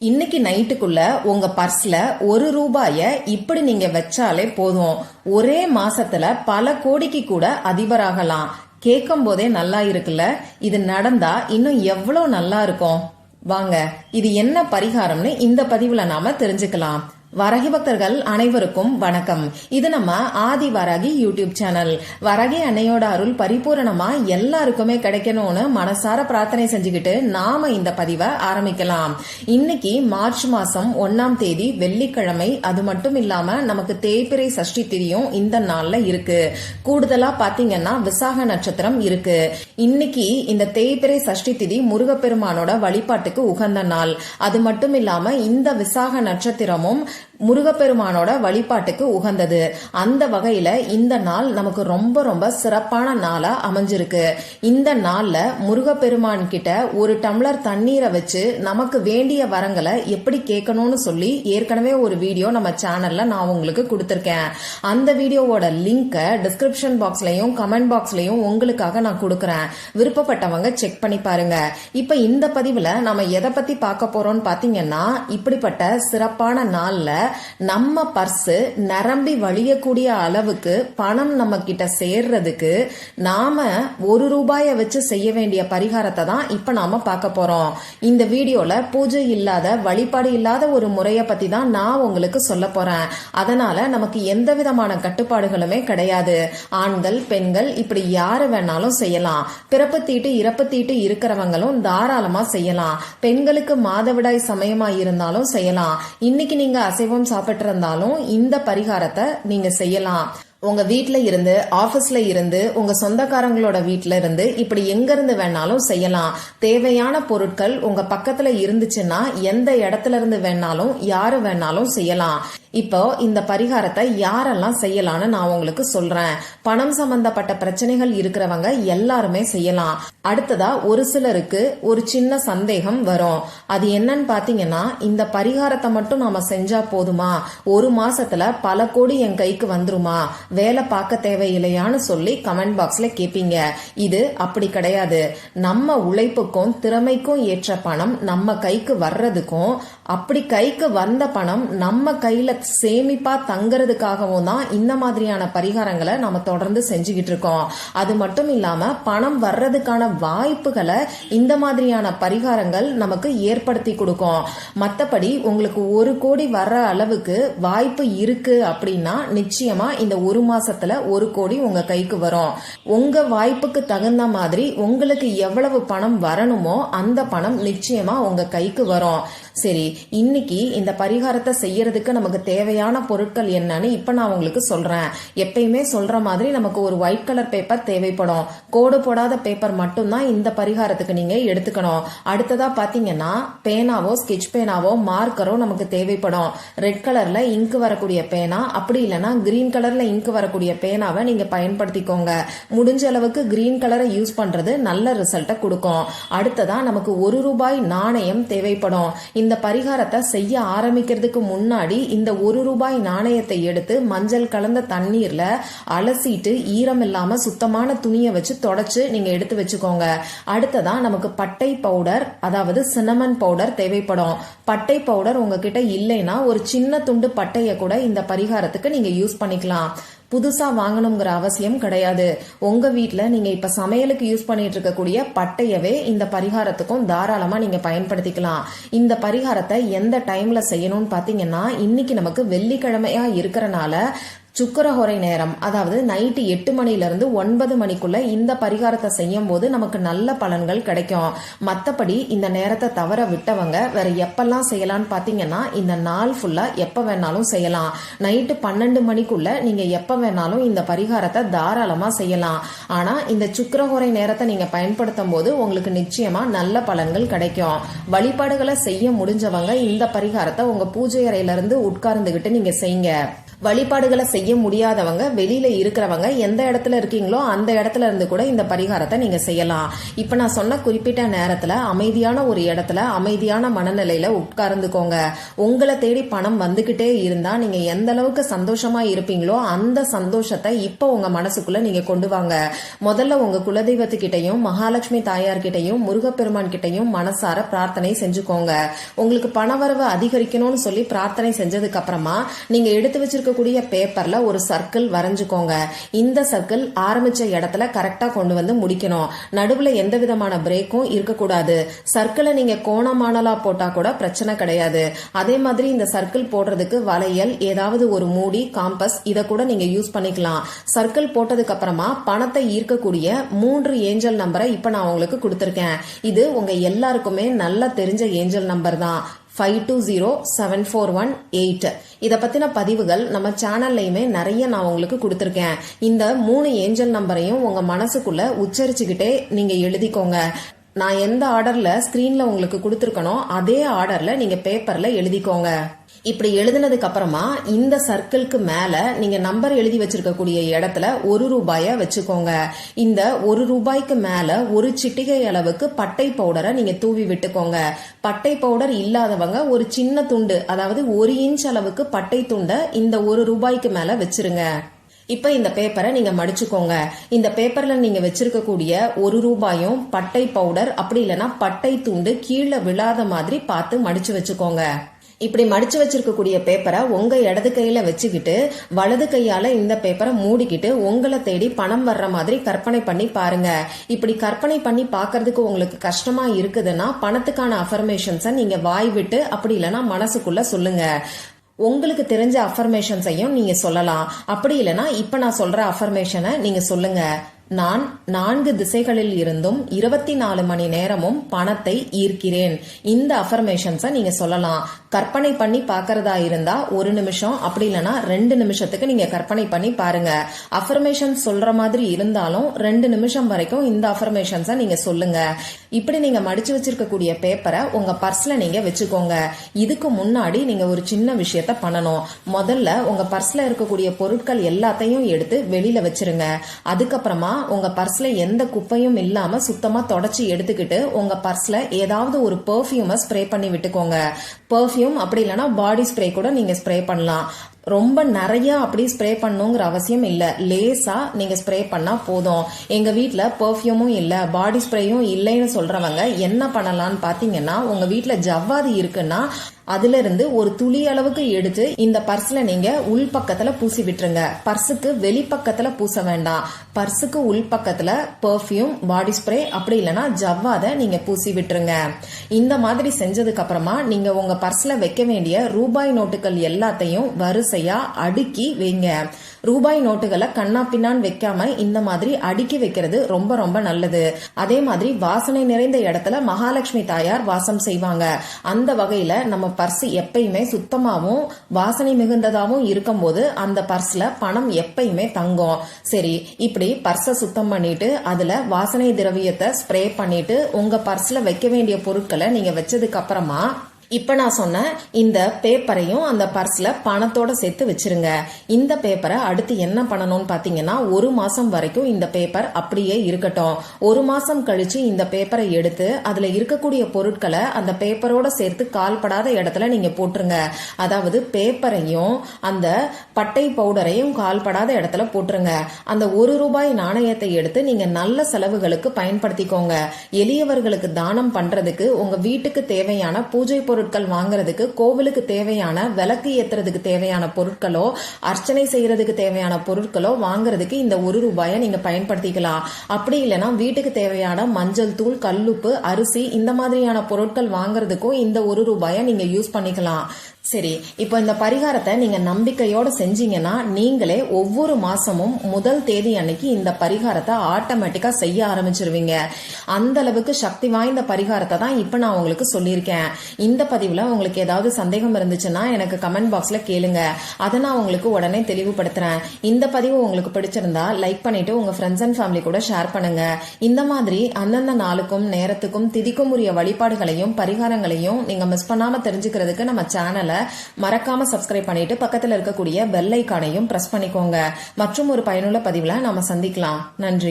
இன்னைக்கு நைட்டுக்குள்ள உங்க பர்ஸ்ல ₹1 இப்படி நீங்க வச்சாலே போதும். ஒரே மாசத்துல பல கோடிக்கு கூட அதிபராகலாம். கேட்கும் போதே நல்லா இருக்குல்ல? இது நடந்தா இன்னும் எவ்வளவு நல்லா இருக்கும். வாங்க, இது என்ன பரிகாரம்னு இந்த பதிவுல நாம தெரிஞ்சுக்கலாம். வரகி பக்தர்கள் அனைவருக்கும் வணக்கம். இது நம்ம ஆதி வரகி யூடியூப் சேனல். வரகி அன்னையோட அருள் பரிபூரணமா எல்லாருக்குமே கிடைக்கணும்னு மனசார பிரார்த்தனை செஞ்சுக்கிட்டு நாம இந்த பதிவை ஆரம்பிக்கலாம். இன்னைக்கு மார்ச் மாசம் 1ஆம் தேதி வெள்ளிக்கிழமை. அது மட்டும் இல்லாம நமக்கு தேய்பிறை சஷ்டி திதியும் இந்த நாள்ல இருக்கு. கூடுதலா பாத்தீங்கன்னா விசாக நட்சத்திரம் இருக்கு. இன்னைக்கு இந்த தேய்பிறை சஷ்டி திதி முருகப்பெருமானோட வழிபாட்டுக்கு உகந்த நாள். அது மட்டும் இல்லாம இந்த விசாக நட்சத்திரமும் முருகப்பெருமானோட வழிபாட்டுக்கு உகந்தது. அந்த வகையில இந்த நாள் நமக்கு ரொம்ப ரொம்ப சிறப்பான நாளா அமைஞ்சிருக்கு. இந்த நாள்ல முருகப்பெருமான் கிட்ட ஒரு டம்ளர் தண்ணீரை வச்சு நமக்கு வேண்டிய வரங்களை எப்படி கேட்கணும்னு சொல்லி ஏற்கனவே ஒரு வீடியோ நம்ம சேனல்ல நான் உங்களுக்கு கொடுத்திருக்கேன். அந்த வீடியோவோட லிங்கை டிஸ்கிரிப்ஷன் பாக்ஸ்லயும் கமெண்ட் பாக்ஸ்லயும் உங்களுக்காக நான் கொடுக்கறேன். விருப்பப்பட்டவங்க செக் பண்ணி பாருங்க. இப்ப இந்த பதிவுல நம்ம எதை பத்தி பார்க்க போறோம்னு பாத்தீங்கன்னா, இப்படிப்பட்ட சிறப்பான நாள்ல நம்ம பர்ஸ் நிரம்பி வழியக்கூடிய அளவுக்கு பணம் நம்ம கிட்ட சேர்றதுக்கு நாம ₹1 வச்சு செய்ய வேண்டிய பரிகாரத்தை தான் இப்ப நாம பார்க்க போறோம். இந்த வீடியோல பூஜை இல்லாத, வழிபாடு இல்லாத ஒரு முறைய பத்தி தான் நான் உங்களுக்கு சொல்ல போறேன். அதனால நமக்கு எந்த விதமான கட்டுப்பாடுகளுமே கிடையாது. ஆண்கள், பெண்கள் இப்படி யாரு வேணாலும் செய்யலாம். பிறப்பு தீட்டு, இறப்பு தீட்டு இருக்கிறவங்களும் தாராளமா செய்யலாம். பெண்களுக்கு மாதவிடாய் சமயமா இருந்தாலும் செய்யலாம். இன்னைக்கு நீங்க அசைவம் சாப்பிட்டு இருந்தாலும் இந்த பரிகாரத்தை நீங்க செய்யலாம். உங்க வீட்ல இருந்து, ஆபீஸ்ல இருந்து, உங்க சொந்தக்காரங்களோட வீட்ல இருந்து, இப்படி எங்க இருந்து வேணாலும் செய்யலாம். தேவையான பொருட்கள் உங்க பக்கத்துல இருந்துச்சுன்னா எந்த இடத்துல இருந்து வேணாலும் யாரு வேணாலும் செய்யலாம். இப்போ இந்த பரிகாரத்தை யாரெல்லாம் செய்யலாம்னு நான் உங்களுக்கு சொல்றேன். பணம் சம்பந்தப்பட்ட பிரச்சனைகள் இருக்கிறவங்க எல்லாருமே செய்யலாம். அடுத்ததா ஒரு சிலருக்கு ஒரு சின்ன சந்தேகம் வரும். அது என்னன்னு பாத்தீங்கன்னா, இந்த பரிகாரத்தை மட்டும் நாம செஞ்சா போதுமா? ஒரு மாசத்துல பல கோடி என் கைக்கு வந்துருமா? வேலை பார்க்க தேவையில்லையான்னு சொல்லி கமெண்ட் பாக்ஸ்ல கேப்பீங்க. இது அப்படி கிடையாது. நம்ம உழைப்புக்கும் திறமைக்கும் ஏற்ற பணம் நம்ம கைக்கு வர்றதுக்கும், அப்படி கைக்கு வந்த பணம் நம்ம கையில சேமிப்பா தங்கறதுக்காகவும் தான் இந்த மாதிரியான பரிகாரங்களை நம்ம தொடர்ந்து செஞ்சுக்கிட்டு இருக்கோம். அது மட்டும் இல்லாம பணம் வர்றதுக்கான வாய்ப்புகளை இந்த மாதிரியான பரிகாரங்கள் நமக்கு ஏற்படுத்தி கொடுக்கும். மத்தபடி உங்களுக்கு 1 கோடி வர்ற அளவுக்கு வாய்ப்பு இருக்கு அப்படின்னா நிச்சயமா இந்த ஒரு மாசத்துல 1 கோடி உங்க கைக்கு வரும். உங்க வாய்ப்புக்கு தகுந்த மாதிரி உங்களுக்கு எவ்வளவு பணம் வரணுமோ அந்த பணம் நிச்சயமா உங்க கைக்கு வரும். சரி, இன்னைக்கு இந்த பரிகாரத்தை செய்யறதுக்கு நமக்கு தேவையான பொருட்கள் என்னன்னு இப்ப நான் உங்களுக்கு சொல்றேன். எப்பயுமே சொல்ற மாதிரி நமக்கு ஒரு ஒயிட் கலர் பேப்பர் தேவைப்படும். கோடு போடாத பேப்பர் மட்டும்தான் இந்த பரிகாரத்துக்கு நீங்க எடுத்துக்கணும். அடுத்ததா பாத்தீங்கன்னா பேனாவோ, ஸ்கெட்ச் பேனாவோ, மார்க்கரோ நமக்கு தேவைப்படும். ரெட் கலர்ல இங்க் வரக்கூடிய பேனா, அப்படி இல்லைன்னா கிரீன் கலர்ல இங்க் வரக்கூடிய பேனாவை நீங்க பயன்படுத்திக்கோங்க. முடிஞ்ச அளவுக்கு கிரீன் கலரை யூஸ் பண்றது நல்ல ரிசல்ட்டை கொடுக்கும். அடுத்ததா நமக்கு ₹1 நாணயம் தேவைப்படும். இந்த பரிகாரத்தை செய்ய ஆரம்பிக்கிறதுக்கு முன்னாடி இந்த ₹1 நாணயத்தை எடுத்து மஞ்சள் கலந்த தண்ணீர்ல அலசிட்டு ஈரம் இல்லாம சுத்தமான துணியை வச்சு தொடச்சு நீங்க எடுத்து வச்சுக்கோங்க. அடுத்ததா நமக்கு பட்டை பவுடர், அதாவது சின்னமன் பவுடர் தேவைப்படும். பட்டை பவுடர் உங்ககிட்ட இல்லைன்னா ஒரு சின்ன துண்டு பட்டைய கூட இந்த பரிகாரத்துக்கு நீங்க யூஸ் பண்ணிக்கலாம். புதுசா வாங்கணுங்கிற அவசியம் கிடையாது. உங்க வீட்டுல நீங்க இப்ப சமையலுக்கு யூஸ் பண்ணிட்டு இருக்கக்கூடிய பட்டையவே இந்த பரிகாரத்துக்கும் தாராளமா நீங்க பயன்படுத்திக்கலாம். இந்த பரிகாரத்தை எந்த டைம்ல செய்யணும்னு பாத்தீங்கன்னா, இன்னைக்கு நமக்கு வெள்ளிக்கிழமையா இருக்கிறனால சுக்கிரஹோரை நேரம், அதாவது நைட்டு 8 மணில இருந்து 9 மணிக்குள்ள இந்த பரிகாரத்தை செய்யும் போது நமக்கு நல்ல பலன்கள் கிடைக்கும். மத்தபடி இந்த நேரத்தை தவற விட்டவங்க வேற எப்பெல்லாம் செய்யலாம்னு பாத்தீங்கன்னா, இந்த நாள் ஃபுல்லா எப்ப வேணாலும் செய்யலாம். நைட்டு 12 மணிக்குள்ள நீங்க எப்ப வேணாலும் இந்த பரிகாரத்தை தாராளமா செய்யலாம். ஆனா இந்த சுக்கிரஹோரை நேரத்தை நீங்க பயன்படுத்தும் போது உங்களுக்கு நிச்சயமா நல்ல பலன்கள் கிடைக்கும். வழிபாடுகளை செய்ய முடிஞ்சவங்க இந்த பரிகாரத்தை உங்க பூஜை அறையில இருந்து உட்கார்ந்துகிட்டு நீங்க செய்யுங்க. வழிபாடுகளை செய்ய முடியாதவங்க, வெளியில இருக்கிறவங்க எந்த இடத்துல இருக்கீங்களோ அந்த இடத்துல இருந்து கூட இந்த பரிகாரத்தை நீங்க செய்யலாம். இப்ப நான் சொன்ன குறிப்பிட்ட நேரத்துல அமைதியான ஒரு இடத்துல அமைதியான மனநிலையில உட்கார்ந்துக்கோங்க. உங்களை தேடி பணம் வந்துகிட்டே இருந்தா நீங்க எந்த அளவுக்கு சந்தோஷமா இருப்பீங்களோ அந்த சந்தோஷத்தை இப்ப உங்க மனசுக்குள்ள நீங்க கொண்டு வாங்க. முதல்ல உங்க குலதெய்வத்துக்கிட்டையும் மகாலட்சுமி தாயார்கிட்டையும் முருகப்பெருமான் கிட்டையும் மனசார பிரார்த்தனை செஞ்சுக்கோங்க. உங்களுக்கு பணவரவு அதிகரிக்கணும்னு சொல்லி பிரார்த்தனை செஞ்சதுக்கு அப்புறமா நீங்க எடுத்து வச்சிருக்கக்கூடிய பேப்பர்ல ஒரு சர்க்கிள் வரைஞ்சுக்கோங்க. இந்த சர்க்கிள் ஆரம்பிச்ச இடத்துல கரெக்டா கொண்டு வந்து முடிக்கணும். நடுவுல எந்த விதமான பிரேக்கும் இருக்கக்கூடாது. சர்க்கிளை நீங்க கோணமானலா போட்டா கூட பிரச்சனை கிடையாது. அதே மாதிரி இந்த சர்க்கிள் போடுறதுக்கு வளையல், ஏதாவது ஒரு மூடி, காம்பஸ் இத கூட நீங்க யூஸ் பண்ணிக்கலாம். சர்க்கிள் போட்டதுக்கு அப்புறமா பணத்தை ஈர்க்கக்கூடிய 3 ஏஞ்சல் நம்பரை இப்ப நான் உங்களுக்கு கொடுத்திருக்கேன். இது உங்க எல்லாருக்குமே நல்லா தெரிஞ்ச ஏஞ்சல் நம்பர் தான். 520741 இத பத்தின பதிவுகள் நம்ம சேனல்லையுமே நிறைய நான் உங்களுக்கு கொடுத்திருக்கேன். இந்த 3 ஏஞ்சல் நம்பரையும் உங்க மனசுக்குள்ள உச்சரிச்சுக்கிட்டே நீங்க எழுதிக்கோங்க. நான் எந்த ஆர்டர்ல ஸ்கிரீன்ல உங்களுக்கு கொடுத்திருக்கனோ அதே ஆர்டர்ல நீங்க பேப்பர்ல எழுதிக்கோங்க. இப்படி எழுதினதுக்கு அப்புறமா இந்த சர்க்கிள்க்கு மேல நீங்க நம்பர் எழுதி வச்சிருக்கக்கூடிய இடத்துல 1 ரூபாய வச்சுக்கோங்க. இந்த 1 ரூபாய்க்கு மேல ஒரு சிட்டிகை அளவுக்கு பட்டை பவுடரை நீங்க தூவி விட்டுக்கோங்க. பட்டை பவுடர் இல்லாதவங்க ஒரு சின்ன துண்டு, அதாவது 1 இன்ச் அளவுக்கு பட்டை துண்டை இந்த 1 ரூபாய்க்கு மேல வச்சிருங்க. இப்ப இந்த பேப்பரை நீங்க மடிச்சுக்கோங்க. இந்த பேப்பர்ல நீங்க வச்சிருக்கக்கூடிய 1 ரூபாயும் பட்டை பவுடர் அப்படி இல்லைன்னா பட்டை துண்டு கீழே விழாத மாதிரி பார்த்து மடிச்சு வச்சுக்கோங்க. இப்படி மடிச்சு வச்சிருக்கக்கூடிய பேப்பரை உங்க இடது கையில வச்சுக்கிட்டு வலது கையால இந்த பேப்பரை மூடிக்கிட்டு உங்களை தேடி பணம் வர்ற மாதிரி கற்பனை பண்ணி பாருங்க. இப்படி கற்பனை பண்ணி பாக்குறதுக்கு உங்களுக்கு கஷ்டமா இருக்குதுன்னா பணத்துக்கான அஃபர்மேஷன்ஸை நீங்க வாய் விட்டு அப்படி இல்லைன்னா மனசுக்குள்ள சொல்லுங்க. உங்களுக்கு தெரிஞ்ச அஃபர்மேஷன்ஸையும் நீங்க சொல்லலாம். அப்படி இல்லைன்னா இப்ப நான் சொல்ற அஃபர்மேஷனை நீங்க சொல்லுங்க. நான் 4 திசைகளில் இருந்தும் 24 மணி நேரமும் பணத்தை ஈர்க்கிறேன். இந்த அஃபர்மேஷன்ஸை நீங்க சொல்லலாம். கற்பனை பண்ணி பாக்கிறதா இருந்தா 1 நிமிஷம் அப்படி இல்லைன்னா 2 நிமிஷத்துக்கு நீங்க கற்பனை பண்ணி பாருங்க. அஃபர்மேஷன் சொல்ற மாதிரி இருந்தாலும் 2 நிமிஷம் வரைக்கும் இந்த அஃபர்மேஷன்ஸை நீங்க சொல்லுங்க. இப்படி நீங்க மடிச்சு வச்சிருக்கக்கூடிய பேப்பரை உங்க பர்ஸ்ல நீங்க வச்சுக்கோங்க. இதுக்கு முன்னாடி நீங்க ஒரு சின்ன விஷயத்த பண்ணணும். முதல்ல உங்க பர்ஸ்ல இருக்கக்கூடிய பொருட்கள் எல்லாத்தையும் எடுத்து வெளியில வச்சிருங்க. அதுக்கப்புறமா உங்க பர்ஸ்ல எந்த குப்பையும் இல்லாம சுத்தமா தொடச்சி எடுத்துக்கிட்டு உங்க பர்ஸ்ல ஏதாவது ஒரு பெர்ஃபியூமை ஸ்ப்ரே பண்ணி விட்டுக்கோங்க. பெர்ஃபியூம் அப்படி இல்லைன்னா பாடி ஸ்ப்ரே கூட நீங்க ஸ்ப்ரே பண்ணலாம். ரொம்ப நிறைய அப்படி ஸ்ப்ரே பண்ணுங்கிற அவசியம் இல்ல. லேசா நீங்க ஸ்ப்ரே பண்ணா போதும். எங்க வீட்ல பெர்ஃபியூமும் இல்ல, பாடி ஸ்ப்ரேயும் இல்லைன்னு சொல்றவங்க என்ன பண்ணலாம்னு பாத்தீங்கன்னா, உங்க வீட்ல ஜவ்வாது இருக்குன்னா அதுல இருந்து ஒரு துளி அளவுக்கு எடுத்து இந்த பர்ஸ்ல நீங்க உள் பக்கத்துல பூசி விட்டுருங்க. பர்ஸுக்கு வெளிப்பக்கத்துல பூச வேண்டாம். பர்ஸுக்கு உள் பக்கத்துல பெர்ஃபியூம், பாடி ஸ்ப்ரே அப்படி இல்லைன்னா ஜவ்வாத நீங்க பூசி விட்டுருங்க. இந்த மாதிரி செஞ்சதுக்கு அப்புறமா நீங்க உங்க பர்ஸ்ல வைக்க வேண்டிய ரூபாய் நோட்டுகள் எல்லாத்தையும் வரிசையா அடுக்கி வைங்க. ரூபாய் நோட்டுகளை கண்ணா பின்னான்னு வைக்காம இந்த மாதிரி அடுக்கி வைக்கிறது ரொம்ப ரொம்ப நல்லது. அதே மாதிரி வாசனை நிறைந்த இடத்துல மகாலட்சுமி தாயார் வாசம் செய்வாங்க. அந்த வகையில நம்ம பர்ஸ் எப்பயுமே சுத்தமாவும் வாசனை மிகுந்ததாவும் இருக்கும் போது அந்த பர்ஸ்ல பணம் எப்பயுமே தங்கும். சரி, இப்படி பர்ஸை சுத்தம் பண்ணிட்டு அதுல வாசனை திரவியத்தை ஸ்ப்ரே பண்ணிட்டு உங்க பர்ஸ்ல வைக்க வேண்டிய பொருட்களை நீங்க வச்சதுக்கு அப்புறமா இப்ப நான் சொன்ன இந்த பேப்பரையும் அந்த பர்ஸ்ல பணத்தோட சேர்த்து வச்சிருங்க. இந்த பேப்பரை அடுத்து என்ன பண்ணணும்னு பாத்தீங்கன்னா, 1 மாசம் வரைக்கும் இந்த பேப்பர் அப்படியே இருக்கட்டும். 1 மாசம் கழிச்சு இந்த பேப்பரை எடுத்து அதுல இருக்கக்கூடிய பொருட்களை அந்த பேப்பரோட சேர்த்து கால்படாத இடத்துல நீங்க போட்டுருங்க. அதாவது பேப்பரையும் அந்த பட்டை பவுடரையும் கால்படாத இடத்துல போட்டுருங்க. அந்த 1 ரூபாய் நாணயத்தை எடுத்து நீங்க நல்ல செலவுகளுக்கு பயன்படுத்திக்கோங்க. எளியவர்களுக்கு தானம் பண்றதுக்கு, உங்க வீட்டுக்கு தேவையான பூஜை பொருட்கள் வாங்குறதுக்கு, கோவிலுக்கு தேவையான விளக்கு ஏத்துறதுக்கு தேவையான பொருட்களோ, அர்ச்சனை செய்யறதுக்கு தேவையான பொருட்களோ வாங்குறதுக்கு இந்த 1 ரூபாயை நீங்க பயன்படுத்திக்கலாம். அப்படி இல்லைன்னா வீட்டுக்கு தேவையான மஞ்சள் தூள், கல்லுப்பு, அரிசி இந்த மாதிரியான பொருட்கள் வாங்குறதுக்கும் இந்த 1 ரூபாயை நீங்க யூஸ் பண்ணிக்கலாம். சரி, இப்போ இந்த பரிகாரத்தை நீங்க நம்பிக்கையோட செஞ்சீங்கன்னா நீங்களே ஒவ்வொரு மாசமும் முதல் தேதி அன்னைக்கு இந்த பரிகாரத்தை ஆட்டோமேட்டிக்கா செய்ய ஆரம்பிச்சிருவீங்க. அந்த அளவுக்கு சக்தி வாய்ந்த பரிகாரத்தை தான் இப்ப நான் உங்களுக்கு சொல்லியிருக்கேன். இந்த பதிவுல உங்களுக்கு ஏதாவது சந்தேகம் இருந்துச்சுன்னா எனக்கு கமெண்ட் பாக்ஸ்ல கேளுங்க. அதை நான் உங்களுக்கு உடனே தெளிவுபடுத்துறேன். இந்த பதிவு உங்களுக்கு பிடிச்சிருந்தா லைக் பண்ணிட்டு உங்க ஃப்ரெண்ட்ஸ் அண்ட் ஃபேமிலி கூட ஷேர் பண்ணுங்க. இந்த மாதிரி அந்தந்த நாளுக்கும் நேரத்துக்கும் திதிக்கும் உரிய வழிபாடுகளையும் பரிகாரங்களையும் நீங்க மிஸ் பண்ணாம தெரிஞ்சுக்கிறதுக்கு நம்ம சேனலை மறக்காம சப்ஸ்கிரைப் பண்ணிட்டு பக்கத்துல இருக்கக்கூடிய பெல் ஐகானையும் பிரஸ் பண்ணிக்கோங்க. மற்றும் ஒரு பயனுள்ள பதிவுல நாம சந்திக்கலாம். நன்றி.